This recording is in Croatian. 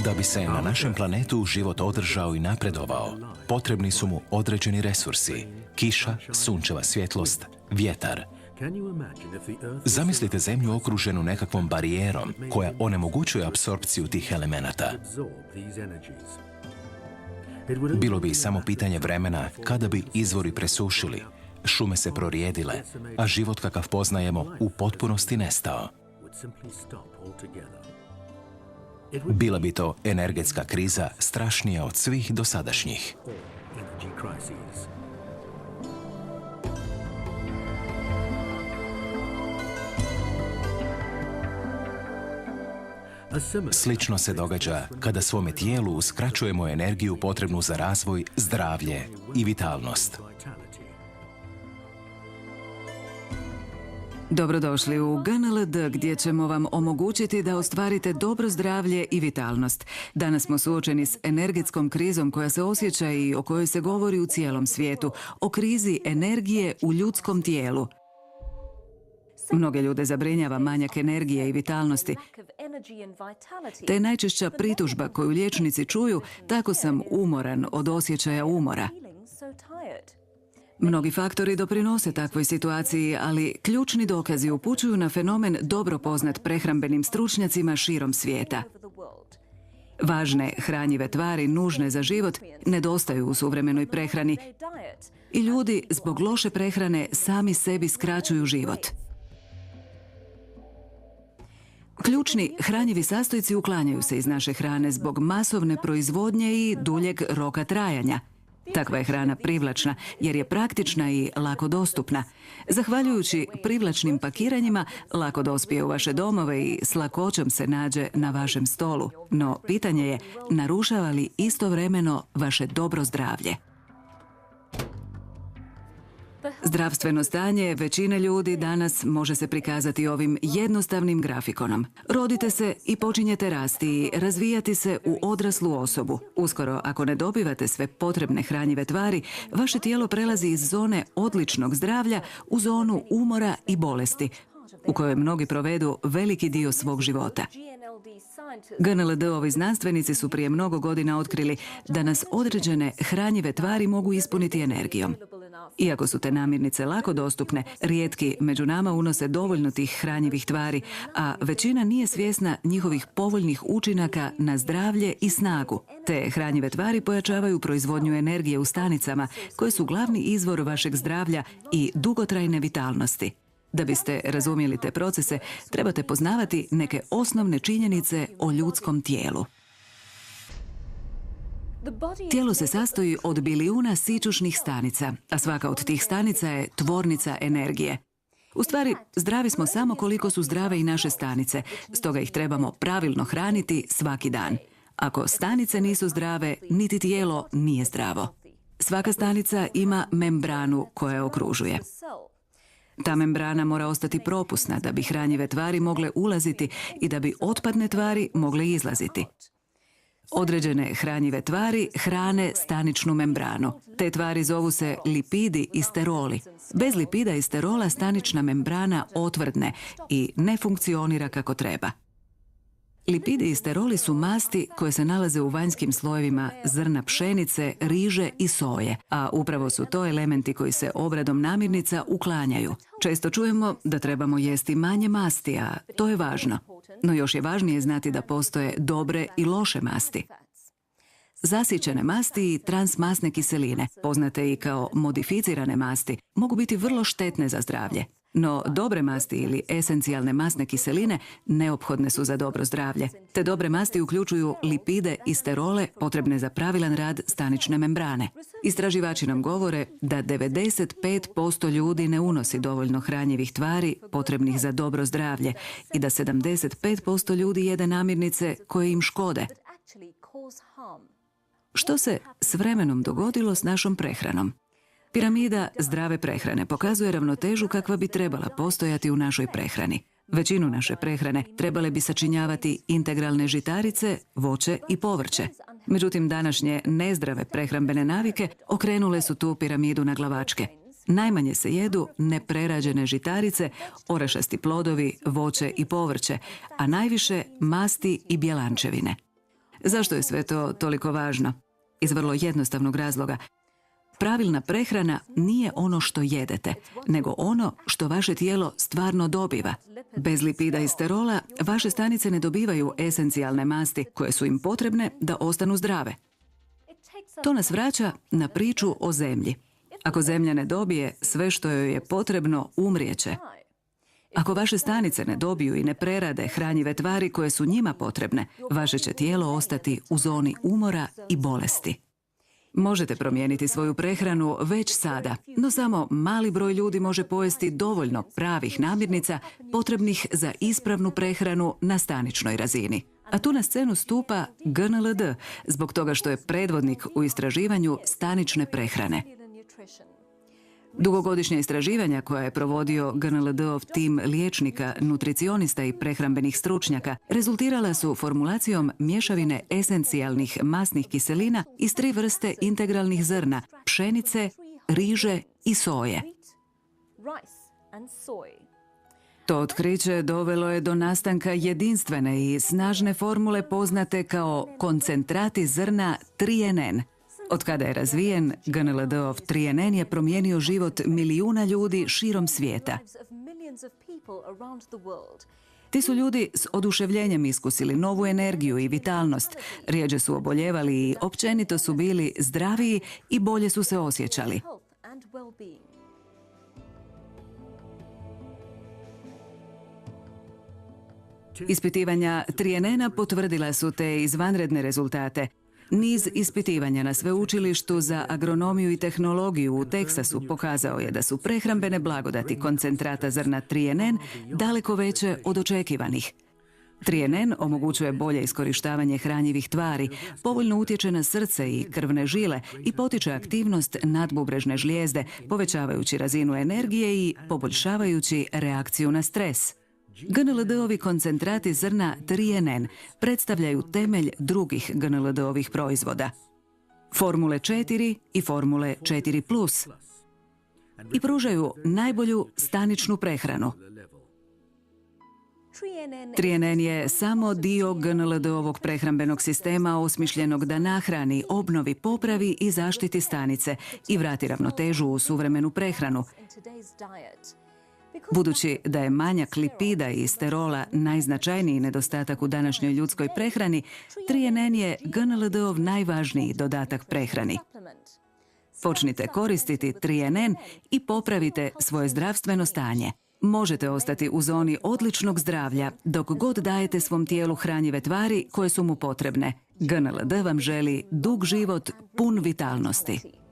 Da bi se na našem planetu život održao i napredovao, potrebni su mu određeni resursi: kiša, sunčeva svjetlost, vjetar. Zamislite Zemlju okruženu nekakvom barijerom koja onemogućuje apsorpciju tih elemenata. Bilo bi samo pitanje vremena kada bi izvori presušili, šume se prorijedile, a život kakav poznajemo u potpunosti nestao. Bila bi to energetska kriza strašnija od svih dosadašnjih. Slično se događa kada svome tijelu uskraćujemo energiju potrebnu za razvoj, zdravlje i vitalnost. Dobrodošli u GNLD gdje ćemo vam omogućiti da ostvarite dobro zdravlje i vitalnost. Danas smo suočeni s energetskom krizom koja se osjeća i o kojoj se govori u cijelom svijetu, o krizi energije u ljudskom tijelu. Mnoge ljude zabrinjava manjak energije i vitalnosti. Te je najčešća pritužba koju liječnici čuju: tako sam umoran od osjećaja umora. Mnogi faktori doprinose takvoj situaciji, ali ključni dokazi upućuju na fenomen dobro poznat prehrambenim stručnjacima širom svijeta. Važne hranjive tvari nužne za život nedostaju u suvremenoj prehrani i ljudi zbog loše prehrane sami sebi skraćuju život. Ključni hranjivi sastojci uklanjaju se iz naše hrane zbog masovne proizvodnje i duljeg roka trajanja. Takva je hrana privlačna jer je praktična i lako dostupna. Zahvaljujući privlačnim pakiranjima, lako dospije u vaše domove i s lakoćom se nađe na vašem stolu. No, pitanje je, narušava li istovremeno vaše dobro zdravlje? Zdravstveno stanje većine ljudi danas može se prikazati ovim jednostavnim grafikonom. Rodite se i počinjete rasti i razvijati se u odraslu osobu. Uskoro, ako ne dobivate sve potrebne hranjive tvari, vaše tijelo prelazi iz zone odličnog zdravlja u zonu umora i bolesti, u kojoj mnogi provedu veliki dio svog života. GNLD-ovi znanstvenici su prije mnogo godina otkrili da nas određene hranjive tvari mogu ispuniti energijom. Iako su te namirnice lako dostupne, rijetki među nama unose dovoljno tih hranjivih tvari, a većina nije svjesna njihovih povoljnih učinaka na zdravlje i snagu. Te hranjive tvari pojačavaju proizvodnju energije u stanicama, koje su glavni izvor vašeg zdravlja i dugotrajne vitalnosti. Da biste razumjeli te procese, trebate poznavati neke osnovne činjenice o ljudskom tijelu. Tijelo se sastoji od bilijuna sićušnih stanica, a svaka od tih stanica je tvornica energije. U stvari, zdravi smo samo koliko su zdrave i naše stanice, stoga ih trebamo pravilno hraniti svaki dan. Ako stanice nisu zdrave, niti tijelo nije zdravo. Svaka stanica ima membranu koja je okružuje. Ta membrana mora ostati propusna da bi hranjive tvari mogle ulaziti i da bi otpadne tvari mogle izlaziti. Određene hranjive tvari hrane staničnu membranu. Te tvari zovu se lipidi i steroli. Bez lipida i sterola stanična membrana otvrdne i ne funkcionira kako treba. Lipidi i steroli su masti koje se nalaze u vanjskim slojevima zrna pšenice, riže i soje, a upravo su to elementi koji se obradom namirnica uklanjaju. Često čujemo da trebamo jesti manje masti, a to je važno. No još je važnije znati da postoje dobre i loše masti. Zasićene masti i transmasne kiseline, poznate i kao modificirane masti, mogu biti vrlo štetne za zdravlje. No dobre masti ili esencijalne masne kiseline neophodne su za dobro zdravlje. Te dobre masti uključuju lipide i sterole potrebne za pravilan rad stanične membrane. Istraživači nam govore da 95% ljudi ne unosi dovoljno hranjivih tvari potrebnih za dobro zdravlje i da 75% ljudi jede namirnice koje im škode. Što se s vremenom dogodilo s našom prehranom? Piramida zdrave prehrane pokazuje ravnotežu kakva bi trebala postojati u našoj prehrani. Većinu naše prehrane trebale bi sačinjavati integralne žitarice, voće i povrće. Međutim, današnje nezdrave prehrambene navike okrenule su tu piramidu na glavačke. Najmanje se jedu neprerađene žitarice, orašasti plodovi, voće i povrće, a najviše masti i bjelančevine. Zašto je sve to toliko važno? Iz vrlo jednostavnog razloga. Pravilna prehrana nije ono što jedete, nego ono što vaše tijelo stvarno dobiva. Bez lipida i sterola, vaše stanice ne dobivaju esencijalne masti koje su im potrebne da ostanu zdrave. To nas vraća na priču o zemlji. Ako zemlja ne dobije sve što joj je potrebno, umrijeće. Ako vaše stanice ne dobiju i ne prerade hranjive tvari koje su njima potrebne, vaše će tijelo ostati u zoni umora i bolesti. Možete promijeniti svoju prehranu već sada, no samo mali broj ljudi može pojesti dovoljno pravih namirnica potrebnih za ispravnu prehranu na staničnoj razini. A tu na scenu stupa GNLD, zbog toga što je predvodnik u istraživanju stanične prehrane. Dugogodišnja istraživanja koja je provodio GNLD-ov tim liječnika, nutricionista i prehrambenih stručnjaka rezultirala su formulacijom mješavine esencijalnih masnih kiselina iz 3 vrste integralnih zrna, pšenice, riže i soje. To otkriće dovelo je do nastanka jedinstvene i snažne formule poznate kao koncentrati zrna 3NN. Od kada je razvijen, GNLD-ov 3NN je promijenio život milijuna ljudi širom svijeta. Ti su ljudi s oduševljenjem iskusili novu energiju i vitalnost, rjeđe su oboljevali i općenito su bili zdraviji i bolje su se osjećali. Ispitivanja 3NN-a potvrdila su te izvanredne rezultate. Niz ispitivanja na sveučilištu za agronomiju i tehnologiju u Teksasu pokazao je da su prehrambene blagodati koncentrata zrna 3NN daleko veće od očekivanih. 3NN omogućuje bolje iskorištavanje hranjivih tvari, povoljno utječe na srce i krvne žile i potiče aktivnost nadbubrežne žlijezde, povećavajući razinu energije i poboljšavajući reakciju na stres. GNLD-ovi koncentrati zrna 3NN predstavljaju temelj drugih GNLD-ovih proizvoda, Formule 4 i Formule 4+, i pružaju najbolju staničnu prehranu. 3NN je samo dio GNLD-ovog prehrambenog sistema osmišljenog da nahrani, obnovi, popravi i zaštiti stanice i vrati ravnotežu u suvremenu prehranu. Budući da je manjak lipida i sterola najznačajniji nedostatak u današnjoj ljudskoj prehrani, 3NN je GNLD-ov najvažniji dodatak prehrani. Počnite koristiti 3NN i popravite svoje zdravstveno stanje. Možete ostati u zoni odličnog zdravlja dok god dajete svom tijelu hranjive tvari koje su mu potrebne. GNLD vam želi dug život pun vitalnosti.